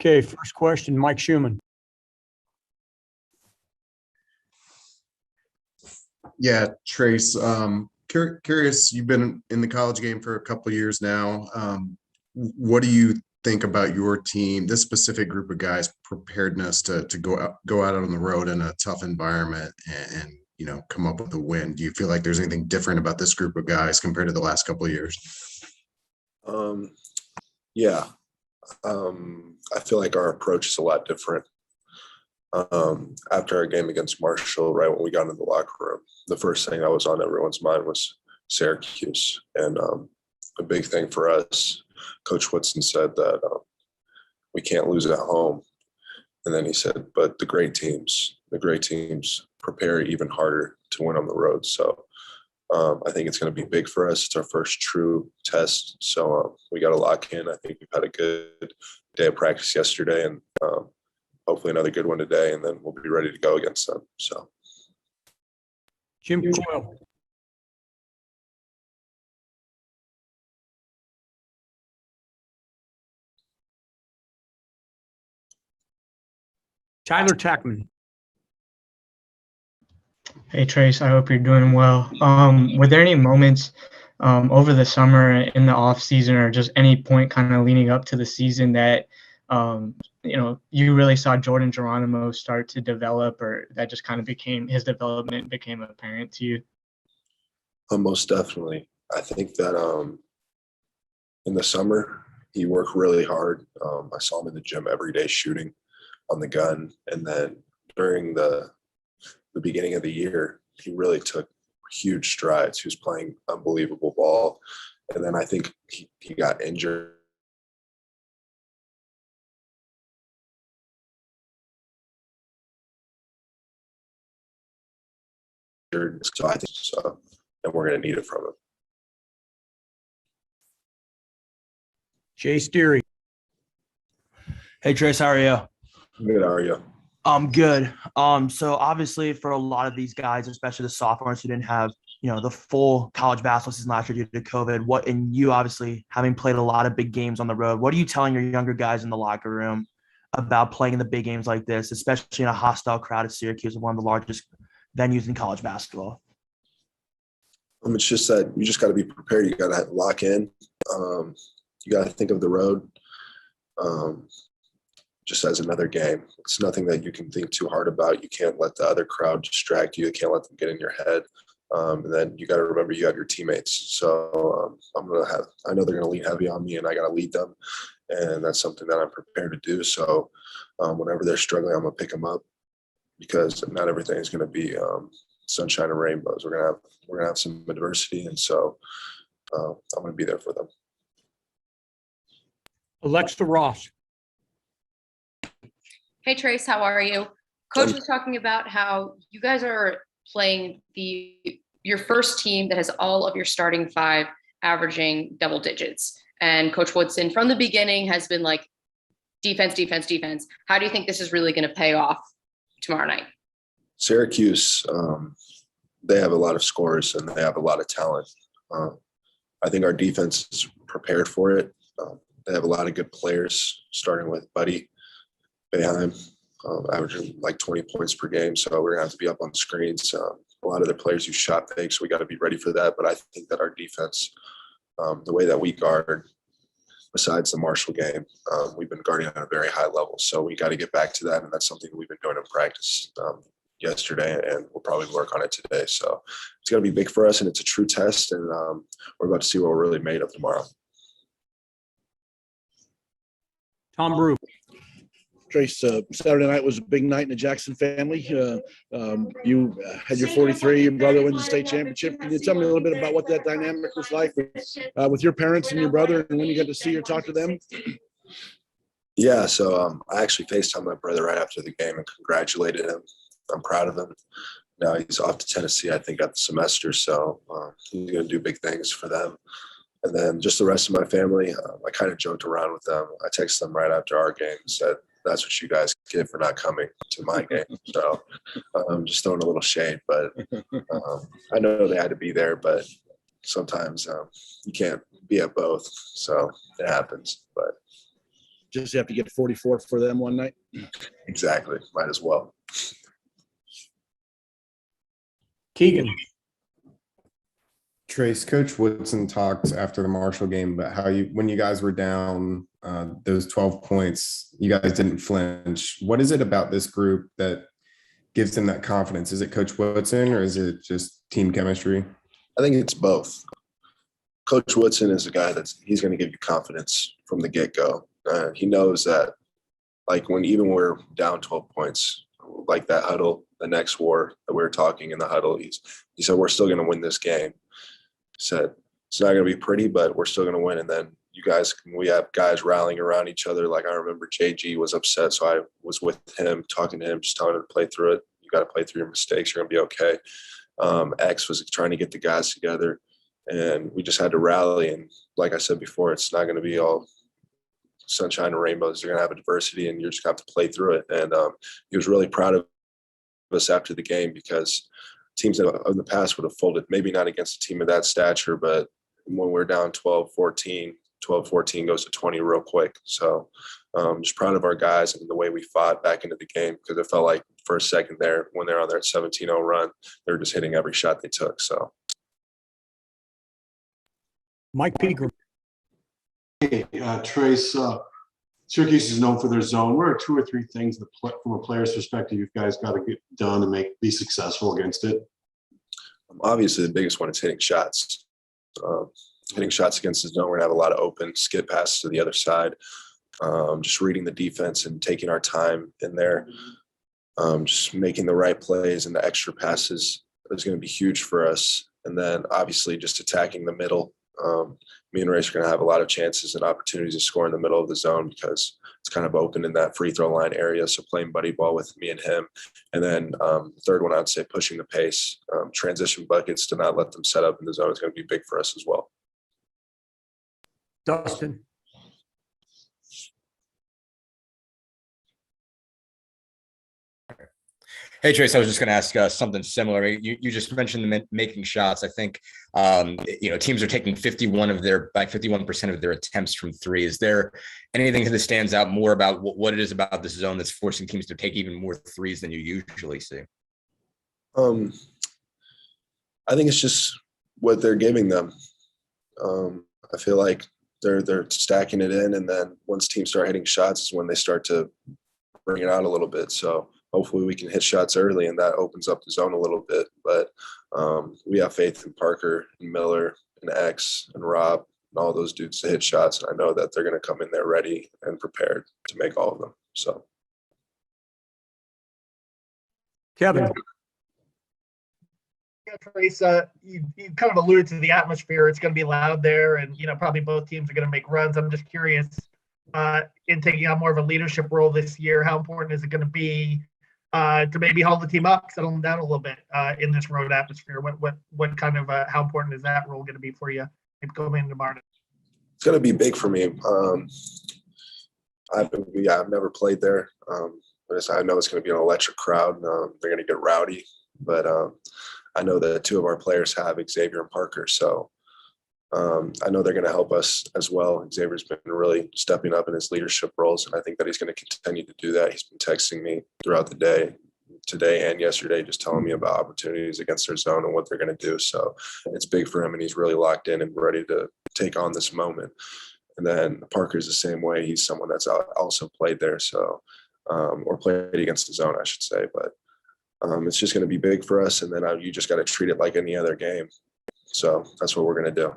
Okay, first question, Mike Schumann. Yeah, Trayce, curious, you've been in the college game for a couple of years now. What do you think about your team, this specific group of guys' preparedness to go out on the road in a tough environment and come up with a win? Do you feel like there's anything different about this group of guys compared to the last couple of years? Yeah. I feel like our approach is a lot different. After our game against Marshall, right when we got into the locker room, the first thing that was on everyone's mind was Syracuse. And a big thing for us, Coach Woodson said that we can't lose at home. And then he said, but the great teams prepare even harder to win on the road. So I think it's going to be big for us. It's our first true test. So we got to lock in. I think we've had a good day of practice yesterday and hopefully another good one today, and then we'll be ready to go against them. So, Jim Coyle. Tyler Tackman. Hey, Trayce, I hope you're doing well. Were there any moments over the summer in the off season or just any point kind of leading up to the season that you really saw Jordan Geronimo start to develop, or that just kind of his development became apparent to you? Most definitely. I think that in the summer, he worked really hard. I saw him in the gym every day shooting on the gun. And then during the beginning of the year, he really took huge strides. He was playing unbelievable ball. And then I think he got injured. So I think so, and we're going to need it from him. Jay Steery. Hey, Trayce, how are you? Good, how are you? I'm good. So obviously for a lot of these guys, especially the sophomores who didn't have, the full college basketball season last year due to COVID, and you obviously having played a lot of big games on the road, what are you telling your younger guys in the locker room about playing in the big games like this, especially in a hostile crowd at Syracuse, one of the largest venues in college basketball? It's just that you just got to be prepared. You got to lock in. You got to think of the road just as another game. It's nothing that you can think too hard about. You can't let the other crowd distract you. You can't let them get in your head. And then you got to remember you have your teammates. So I know they're going to lean heavy on me, and I got to lead them. And that's something that I'm prepared to do. So whenever they're struggling, I'm going to pick them up, because not everything is going to be sunshine and rainbows. We're gonna have some adversity, and so I'm gonna be there for them. Alexa Ross. Hey, Trayce, how are you? Coach was talking about how you guys are playing your first team that has all of your starting five averaging double digits. And Coach Woodson from the beginning has been like, defense, defense, defense. How do you think this is really going to pay off tomorrow night? Syracuse, they have a lot of scores and they have a lot of talent. I think our defense is prepared for it. They have a lot of good players, starting with Buddy Boeheim, averaging like 20 points per game. So we're going to have to be up on screens. A lot of the players use shot fakes, so we got to be ready for that. But I think that our defense, the way that we guard, besides the Marshall game, we've been guarding at a very high level. So we got to get back to that, and that's something we've been doing in practice yesterday, and we'll probably work on it today. So it's going to be big for us, and it's a true test, and we're about to see what we're really made of tomorrow. Tom Brew. Trayce, Saturday night was a big night in the Jackson family. You had your 43, your brother wins the state championship. Can you tell me a little bit about what that dynamic was like with your parents and your brother, and when you got to see or talk to them? Yeah, so I actually FaceTimed my brother right after the game and congratulated him. I'm proud of him. Now he's off to Tennessee, I think, at the semester, so he's going to do big things for them. And then just the rest of my family, I kind of joked around with them. I texted them right after our game and said, that's what you guys get for not coming to my game. So I'm just throwing a little shade, but I know they had to be there, but sometimes you can't be at both. So it happens. But just have to get 44 for them one night? Exactly. Might as well. Keegan. Trayce, Coach Woodson talked after the Marshall game about how when you guys were down those 12 points, you guys didn't flinch. What is it about this group that gives them that confidence? Is it Coach Woodson or is it just team chemistry? I think it's both. Coach Woodson is a guy he's going to give you confidence from the get-go. He knows that, like, even when we're down 12 points, like that huddle, the next war that we were talking in the huddle, he said, we're still going to win this game. He said, it's not going to be pretty, but we're still going to win. And then we have guys rallying around each other. Like, I remember JG was upset, so I was with him, talking to him, just telling him to play through it. You got to play through your mistakes. You're going to be okay. X was trying to get the guys together, and we just had to rally. And like I said before, it's not going to be all sunshine and rainbows. You're going to have adversity, and you just have to play through it. And he was really proud of us after the game, because teams in the past would have folded, maybe not against a team of that stature, but when we're down 12-14 goes to 20 real quick. So just proud of our guys and the way we fought back into the game, because it felt like for a second there, when they're on their 17-0 run, they were just hitting every shot they took. So Mike Pegram. Hey, Trayce, Syracuse is known for their zone. What are 2 or 3 things from a player's perspective you guys got to get done to be successful against it? obviously the biggest one is hitting shots. Hitting shots against the zone, we're going to have a lot of open skip passes to the other side. Just reading the defense and taking our time in there. Just making the right plays and the extra passes is going to be huge for us. And then obviously just attacking the middle. Me and Race are going to have a lot of chances and opportunities to score in the middle of the zone because it's kind of open in that free throw line area. So playing buddy ball with me and him. And then the third one, I'd say pushing the pace. Transition buckets to not let them set up in the zone is going to be big for us as well. Dustin. Hey, Trayce, I was just going to ask something similar. You just mentioned the making shots. I think, teams are taking 51% of their attempts from three. Is there anything that stands out more about what it is about this zone that's forcing teams to take even more threes than you usually see? I think it's just what they're giving them. I feel like they're stacking it in, and then once teams start hitting shots is when they start to bring it out a little bit. So hopefully we can hit shots early, and that opens up the zone a little bit. But we have faith in Parker and Miller and X and Rob and all those dudes to hit shots. And I know that they're going to come in there ready and prepared to make all of them. So, Kevin. Yeah, Trayce, you kind of alluded to the atmosphere. It's going to be loud there, and probably both teams are going to make runs. I'm just curious, in taking on more of a leadership role this year, how important is it going to be to maybe hold the team up, settle them down a little bit in this road atmosphere? What kind of how important is that role going to be for you going into Martin? it's going to be big for me. I've never played there. I know it's going to be an electric crowd. They're going to get rowdy, but I know that two of our players have Xavier and Parker, so I know they're going to help us as well. Xavier's been really stepping up in his leadership roles, and I think that he's going to continue to do that. He's been texting me throughout the day, today and yesterday, just telling me about opportunities against their zone and what they're going to do. So it's big for him, and he's really locked in and ready to take on this moment. And then Parker's the same way. He's someone that's also played there, so or played against the zone, I should say. But it's just going to be big for us, and then you just got to treat it like any other game. So that's what we're going to do.